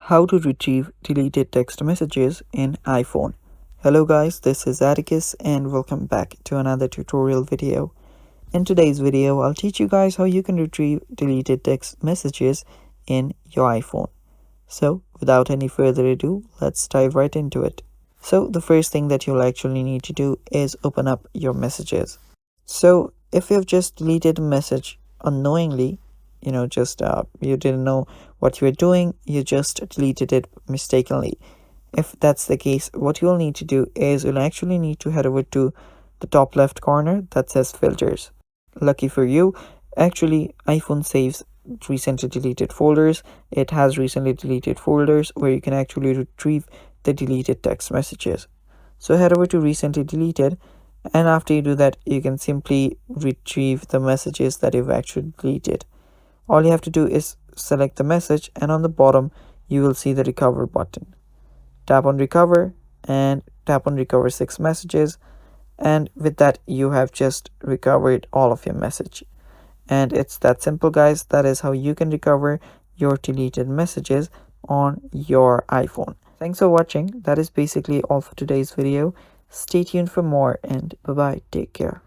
How to retrieve deleted text messages in iPhone. Hello guys, this is Atticus and welcome back to another tutorial video. In today's video, I'll teach you guys how you can retrieve deleted text messages in your iPhone. So without any further ado, let's dive right into it. So the first thing that you'll actually need to do is open up your messages. So if you've just deleted a message unknowingly, you didn't know what you were doing, you just deleted it mistakenly. If that's the case, what you'll need to do is you'll actually need to head over to the top left corner that says filters. Lucky for you, actually iPhone saves recently deleted folders. It has recently deleted folders where you can actually retrieve the deleted text messages. So head over to recently deleted, and after you do that, you can simply retrieve the messages that you've actually deleted. All you have to do is select the message, and on the bottom you will see the recover button. Tap on recover and tap on recover 6 messages, and with that you have just recovered all of your message. And it's that simple, guys. That is how you can recover your deleted messages on your iPhone. Thanks for watching. That is basically all for today's video. Stay tuned for more, and bye bye, take care.